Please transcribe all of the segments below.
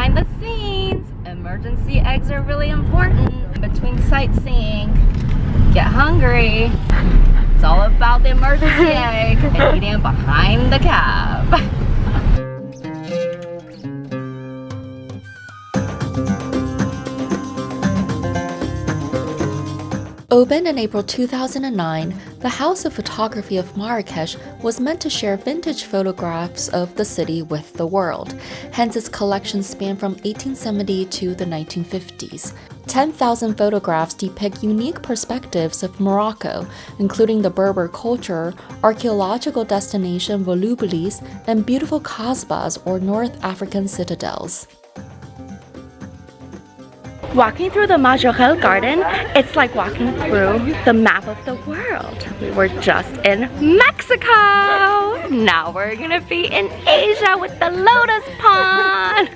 behind the scenes. Emergency eggs are really important. Between sightseeing, get hungry. It's all about the emergency egg and eating behind the cab. Opened in April 2009, the House of Photography of Marrakech was meant to share vintage photographs of the city with the world. Hence, its collection spanned from 1870 to the 1950s. 10,000 photographs depict unique perspectives of Morocco, including the Berber culture, archaeological destination volubilis, and beautiful kasbahs or North African citadels. Walking through the Majorelle garden, it's like walking through the map of the world. We were just in Mexico. Now we're gonna be in Asia with the lotus pond.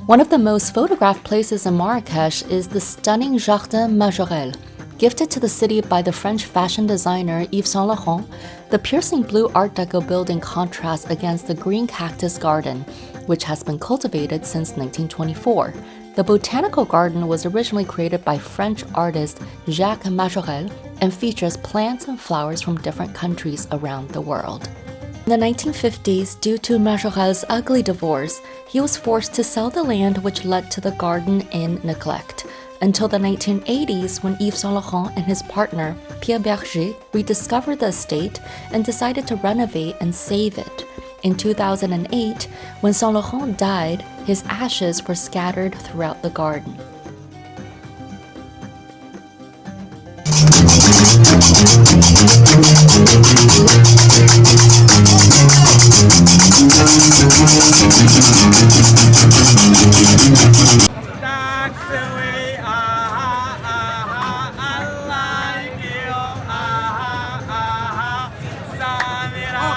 One of the most photographed places in Marrakech is the stunning Jardin Majorelle. Gifted to the city by the French fashion designer Yves Saint Laurent, the piercing blue Art Deco building contrasts against the green cactus garden, which has been cultivated since 1924. The botanical garden was originally created by French artist Jamaa el Majorelle and features plants and flowers from different countries around the world. In the 1950s, due to Majorelle's ugly divorce, he was forced to sell the land, which led to the garden in neglect. Until the 1980s, when Yves Saint Laurent and his partner, Pierre Berger, rediscovered the estate and decided to renovate and save it. In 2008, when Saint Laurent died, his ashes were scattered throughout the garden.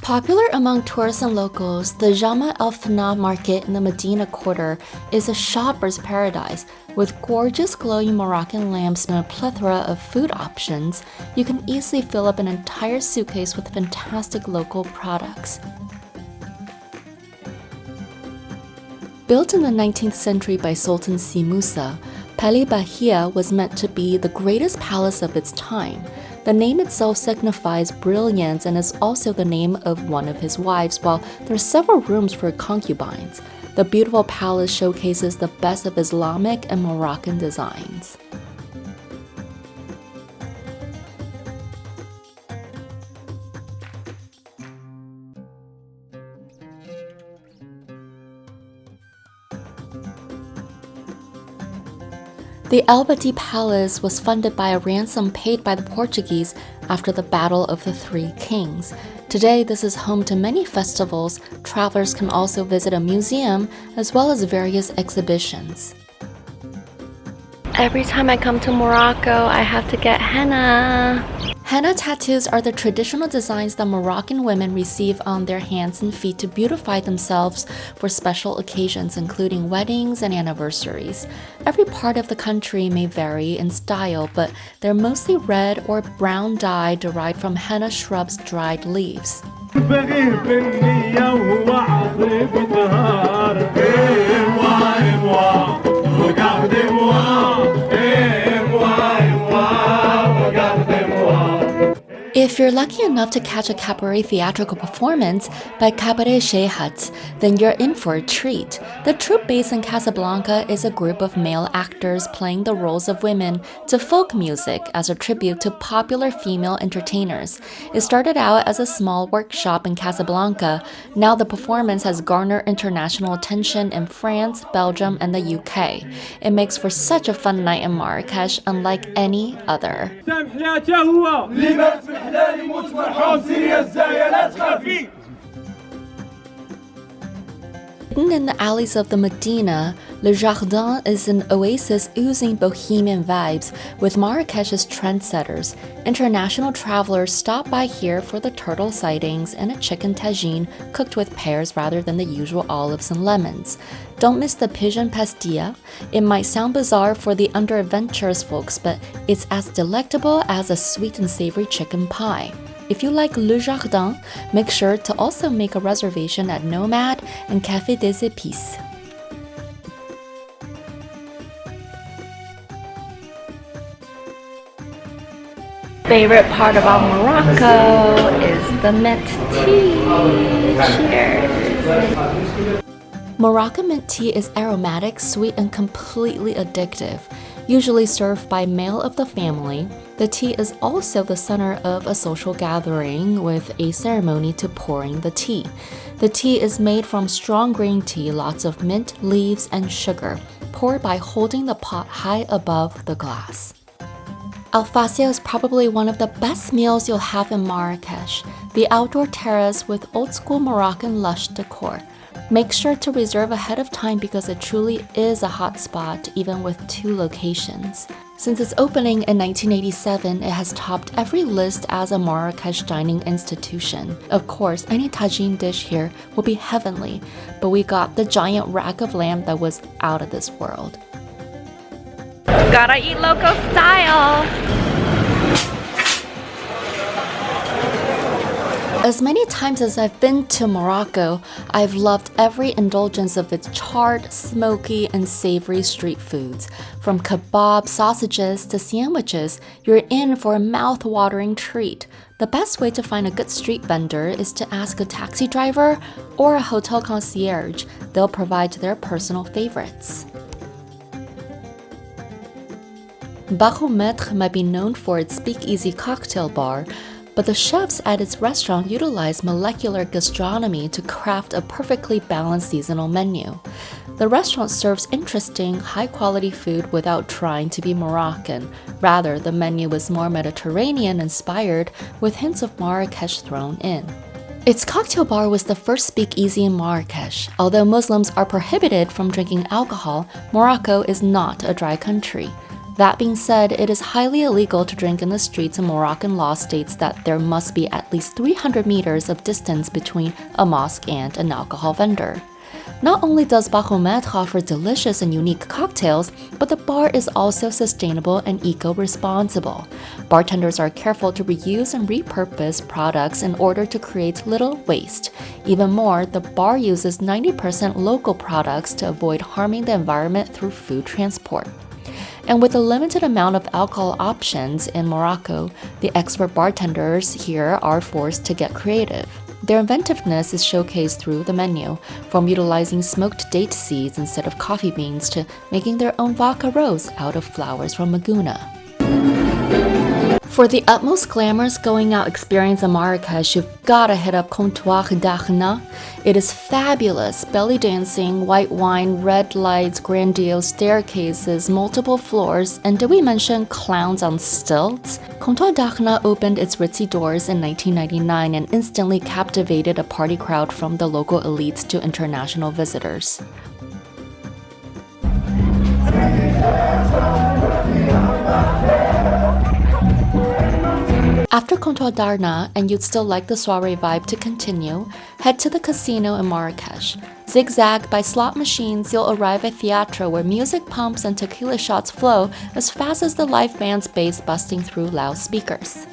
Popular among tourists and locals, the Jamaa el Fna market in the Medina quarter is a shopper's paradise. With gorgeous glowing Moroccan lamps and a plethora of food options, you can easily fill up an entire suitcase with fantastic local products. Built in the 19th century by Sultan Si Musa, Palais Bahia was meant to be the greatest palace of its time. The name itself signifies brilliance and is also the name of one of his wives, while there are several rooms for concubines. The beautiful palace showcases the best of Islamic and Moroccan designs. The Badi Palace was funded by a ransom paid by the Portuguese after the Battle of the Three Kings. Today, this is home to many festivals. Travelers can also visit a museum as well as various exhibitions. Every time I come to Morocco, I have to get henna. Henna tattoos are the traditional designs that Moroccan women receive on their hands and feet to beautify themselves for special occasions, including weddings and anniversaries. Every part of the country may vary in style, but they're mostly red or brown dye derived from henna shrubs' dried leaves. If you're lucky enough to catch a cabaret theatrical performance by Kabareh Cheikhats, then you're in for a treat. The troupe based in Casablanca is a group of male actors playing the roles of women to folk music as a tribute to popular female entertainers. It started out as a small workshop in Casablanca. Now the performance has garnered international attention in France, Belgium, and the UK. It makes for such a fun night in Marrakech, unlike any other. Hidden in the alleys of the Medina, Le Jardin is an oasis oozing bohemian vibes with Marrakech's trendsetters. International travelers stop by here for the turtle sightings and a chicken tagine cooked with pears rather than the usual olives and lemons. Don't miss the pigeon pastilla. It might sound bizarre for the under-adventurous folks, but it's as delectable as a sweet and savory chicken pie. If you like Le Jardin, make sure to also make a reservation at Nomad and Café des Épices. Favorite part about Morocco is the mint tea. Cheers! Moroccan mint tea is aromatic, sweet, and completely addictive. Usually served by male of the family, the tea is also the center of a social gathering with a ceremony to pouring the tea. The tea is made from strong green tea, lots of mint, leaves, and sugar, poured by holding the pot high above the glass. Alfacia is probably one of the best meals you'll have in Marrakech, the outdoor terrace with old-school Moroccan lush decor. Make sure to reserve ahead of time because it truly is a hot spot, even with 2 locations. Since its opening in 1987, it has topped every list as a Marrakech dining institution. Of course, any tagine dish here will be heavenly, but we got the giant rack of lamb that was out of this world. Gotta eat local style! As many times as I've been to Morocco, I've loved every indulgence of its charred, smoky, and savory street foods. From kebab sausages to sandwiches, you're in for a mouth-watering treat. The best way to find a good street vendor is to ask a taxi driver or a hotel concierge. They'll provide their personal favorites. Barometre might be known for its speakeasy cocktail bar, but the chefs at its restaurant utilize molecular gastronomy to craft a perfectly balanced seasonal menu. The restaurant serves interesting, high-quality food without trying to be Moroccan. Rather, the menu is more Mediterranean-inspired, with hints of Marrakech thrown in. Its cocktail bar was the first speakeasy in Marrakech. Although Muslims are prohibited from drinking alcohol, Morocco is not a dry country. That being said, it is highly illegal to drink in the streets, and Moroccan law states that there must be at least 300 meters of distance between a mosque and an alcohol vendor. Not only does Barometre offer delicious and unique cocktails, but the bar is also sustainable and eco-responsible. Bartenders are careful to reuse and repurpose products in order to create little waste. Even more, the bar uses 90% local products to avoid harming the environment through food transport. And with a limited amount of alcohol options in Morocco, the expert bartenders here are forced to get creative. Their inventiveness is showcased through the menu, from utilizing smoked date seeds instead of coffee beans to making their own vodka rose out of flowers from Maguna. For the utmost glamorous going-out experience in Marrakech, you've gotta hit up Comptoir d'Henna. It is fabulous. Belly dancing, white wine, red lights, grandiose staircases, multiple floors, and did we mention clowns on stilts? Comptoir d'Henna opened its ritzy doors in 1999 and instantly captivated a party crowd from the local elites to international visitors. After Comptoir d'Henna, and you'd still like the soiree vibe to continue, head to the casino in Marrakech. Zigzagged by slot machines, you'll arrive at Theatre, where music pumps and tequila shots flow as fast as the live band's bass busting through loudspeakers.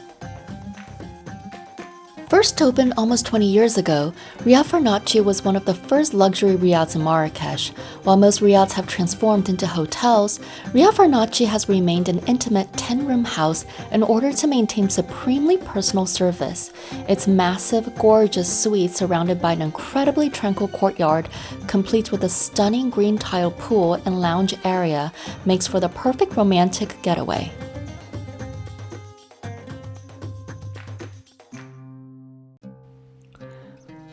First opened almost 20 years ago, Riad Fernacci was one of the first luxury riads in Marrakech. While most riads have transformed into hotels, Riad Fernacci has remained an intimate 10-room house in order to maintain supremely personal service. Its massive, gorgeous suite surrounded by an incredibly tranquil courtyard, complete with a stunning green tile pool and lounge area, makes for the perfect romantic getaway.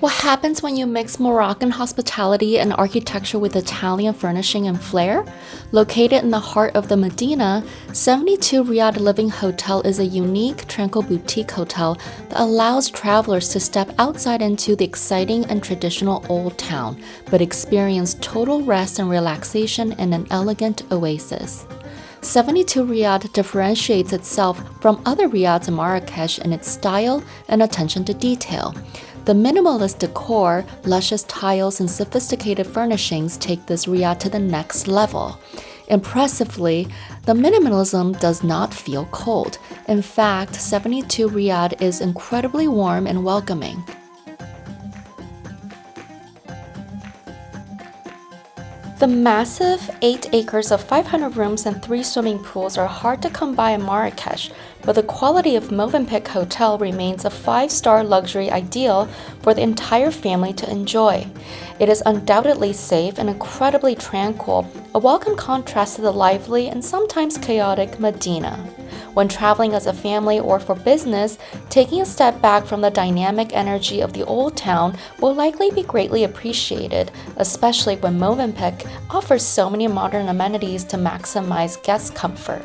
What happens when you mix Moroccan hospitality and architecture with Italian furnishing and flair? Located in the heart of the Medina, 72 Riad Living Hotel is a unique, tranquil boutique hotel that allows travelers to step outside into the exciting and traditional old town, but experience total rest and relaxation in an elegant oasis. 72 Riad differentiates itself from other riads in Marrakech in its style and attention to detail. The minimalist decor, luscious tiles, and sophisticated furnishings take this riad to the next level. Impressively, the minimalism does not feel cold. In fact, 72 Riyadh is incredibly warm and welcoming. The massive 8 acres of 500 rooms and 3 swimming pools are hard to come by in Marrakech, but the quality of Movenpick Hotel remains a 5-star luxury ideal for the entire family to enjoy. It is undoubtedly safe and incredibly tranquil, a welcome contrast to the lively and sometimes chaotic Medina. When traveling as a family or for business, taking a step back from the dynamic energy of the old town will likely be greatly appreciated, especially when Movenpick offers so many modern amenities to maximize guest comfort.